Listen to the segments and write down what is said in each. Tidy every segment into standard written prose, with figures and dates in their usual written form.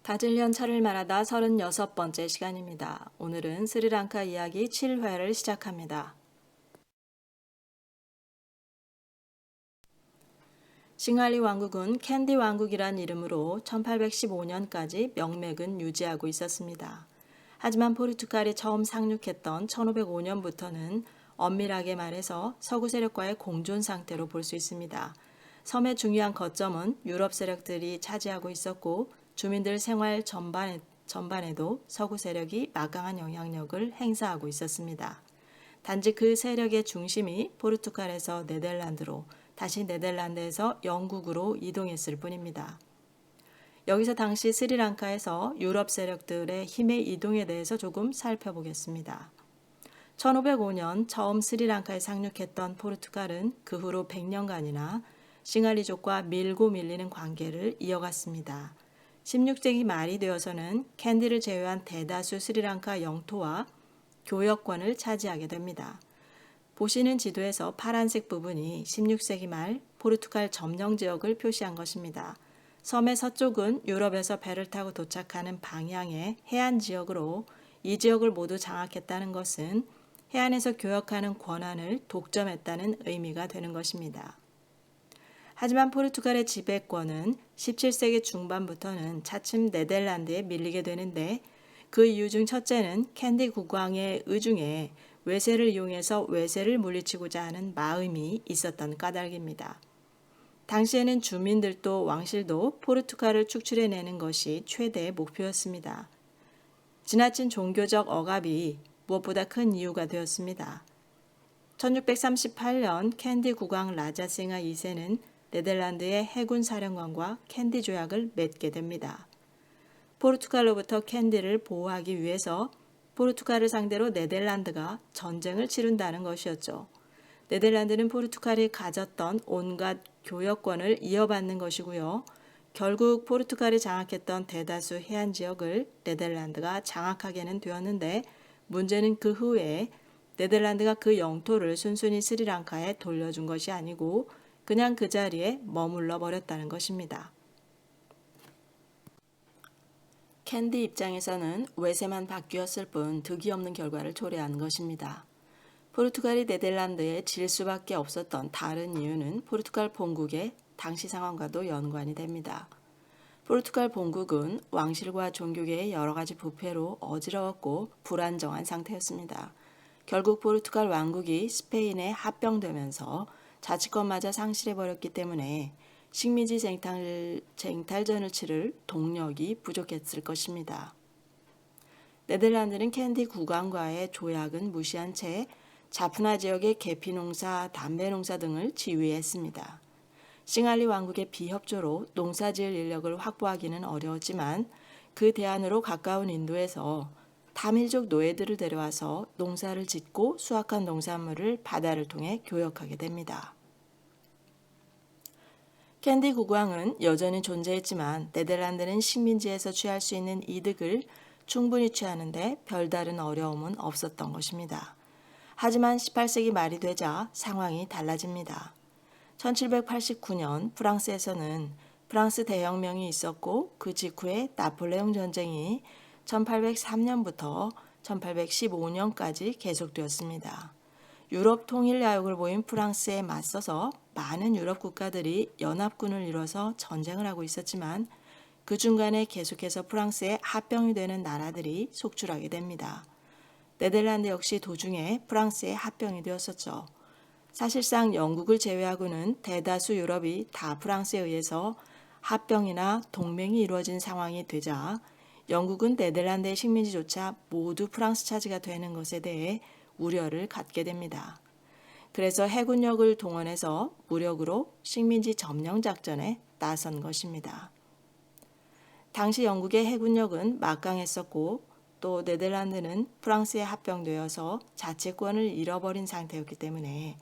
다질련 차를 말하다 36번째 시간입니다. 오늘은 스리랑카 이야기 7회를 시작합니다. 싱할리 왕국은 캔디 왕국이란 이름으로 1815년까지 명맥은 유지하고 있었습니다. 하지만 포르투갈이 처음 상륙했던 1505년부터는 엄밀하게 말해서 서구 세력과의 공존 상태로 볼 수 있습니다. 섬의 중요한 거점은 유럽 세력들이 차지하고 있었고 주민들 생활 전반에도 서구 세력이 막강한 영향력을 행사하고 있었습니다. 단지 그 세력의 중심이 포르투갈에서 네덜란드로 다시 네덜란드에서 영국으로 이동했을 뿐입니다. 여기서 당시 스리랑카에서 유럽 세력들의 힘의 이동에 대해서 조금 살펴보겠습니다. 1505년 처음 스리랑카에 상륙했던 포르투갈은 그 후로 100년간이나 싱할리족과 밀고 밀리는 관계를 이어갔습니다. 16세기 말이 되어서는 캔디를 제외한 대다수 스리랑카 영토와 교역권을 차지하게 됩니다. 보시는 지도에서 파란색 부분이 16세기 말 포르투갈 점령 지역을 표시한 것입니다. 섬의 서쪽은 유럽에서 배를 타고 도착하는 방향의 해안 지역으로 이 지역을 모두 장악했다는 것은 해안에서 교역하는 권한을 독점했다는 의미가 되는 것입니다. 하지만 포르투갈의 지배권은 17세기 중반부터는 차츰 네덜란드에 밀리게 되는데 그 이유 중 첫째는 캔디 국왕의 의중에 외세를 이용해서 외세를 물리치고자 하는 마음이 있었던 까닭입니다. 당시에는 주민들도 왕실도 포르투갈을 축출해내는 것이 최대의 목표였습니다. 지나친 종교적 억압이 무엇보다 큰 이유가 되었습니다. 1638년 캔디 국왕 라자싱하 2세는 네덜란드의 해군 사령관과 캔디 조약을 맺게 됩니다. 포르투갈로부터 캔디를 보호하기 위해서 포르투갈을 상대로 네덜란드가 전쟁을 치른다는 것이었죠. 네덜란드는 포르투갈이 가졌던 온갖 교역권을 이어받는 것이고요. 결국 포르투갈이 장악했던 대다수 해안 지역을 네덜란드가 장악하게는 되었는데 문제는 그 후에 네덜란드가 그 영토를 순순히 스리랑카에 돌려준 것이 아니고 그냥 그 자리에 머물러 버렸다는 것입니다. 캔디 입장에서는 외세만 바뀌었을 뿐 득이 없는 결과를 초래한 것입니다. 포르투갈이 네덜란드에 질 수밖에 없었던 다른 이유는 포르투갈 본국의 당시 상황과도 연관이 됩니다. 포르투갈 본국은 왕실과 종교계의 여러 가지 부패로 어지러웠고 불안정한 상태였습니다. 결국 포르투갈 왕국이 스페인에 합병되면서 자치권마저 상실해버렸기 때문에 식민지 쟁탈전을 치를 동력이 부족했을 것입니다. 네덜란드는 캔디 국왕과의 조약은 무시한 채 자푸나 지역의 계피 농사, 담배 농사 등을 지휘했습니다. 싱할리 왕국의 비협조로 농사지을 인력을 확보하기는 어려웠지만 그 대안으로 가까운 인도에서 타밀족 노예들을 데려와서 농사를 짓고 수확한 농산물을 바다를 통해 교역하게 됩니다. 캔디 국왕은 여전히 존재했지만 네덜란드는 식민지에서 취할 수 있는 이득을 충분히 취하는데 별다른 어려움은 없었던 것입니다. 하지만 18세기 말이 되자 상황이 달라집니다. 1789년 프랑스에서는 프랑스 대혁명이 있었고 그 직후에 나폴레옹 전쟁이 1803년부터 1815년까지 계속되었습니다. 유럽 통일 야욕을 보인 프랑스에 맞서서 많은 유럽 국가들이 연합군을 이뤄서 전쟁을 하고 있었지만 그 중간에 계속해서 프랑스에 합병이 되는 나라들이 속출하게 됩니다. 네덜란드 역시 도중에 프랑스에 합병이 되었었죠. 사실상 영국을 제외하고는 대다수 유럽이 다 프랑스에 의해서 합병이나 동맹이 이루어진 상황이 되자 영국은 네덜란드의 식민지조차 모두 프랑스 차지가 되는 것에 대해 우려를 갖게 됩니다. 그래서 해군력을 동원해서 무력으로 식민지 점령 작전에 나선 것입니다. 당시 영국의 해군력은 막강했었고 또 네덜란드는 프랑스에 합병되어서 자치권을 잃어버린 상태였기 때문에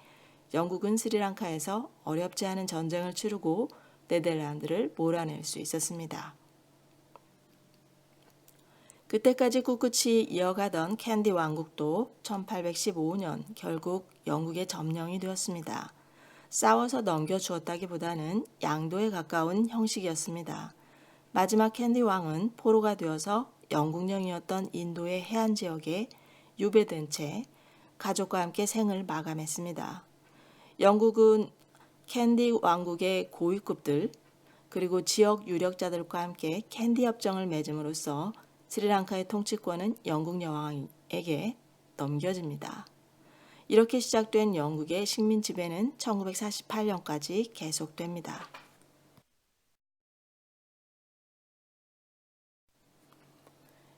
영국은 스리랑카에서 어렵지 않은 전쟁을 치르고 네덜란드를 몰아낼 수 있었습니다. 그때까지 꿋꿋이 이어가던 캔디 왕국도 1815년 결국 영국의 점령이 되었습니다. 싸워서 넘겨주었다기보다는 양도에 가까운 형식이었습니다. 마지막 캔디 왕은 포로가 되어서 영국령이었던 인도의 해안 지역에 유배된 채 가족과 함께 생을 마감했습니다. 영국은 캔디 왕국의 고위급들 그리고 지역 유력자들과 함께 캔디 협정을 맺음으로써 스리랑카의 통치권은 영국 여왕에게 넘겨집니다. 이렇게 시작된 영국의 식민 지배는 1948년까지 계속됩니다.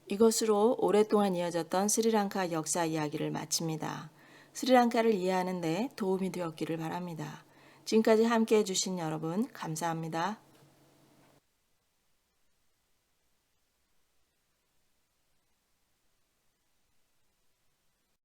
이것으로 오랫동안 이어졌던 스리랑카 역사 이야기를 마칩니다. 스리랑카를 이해하는 데 도움이 되었기를 바랍니다. 지금까지 함께 해주신 여러분 감사합니다.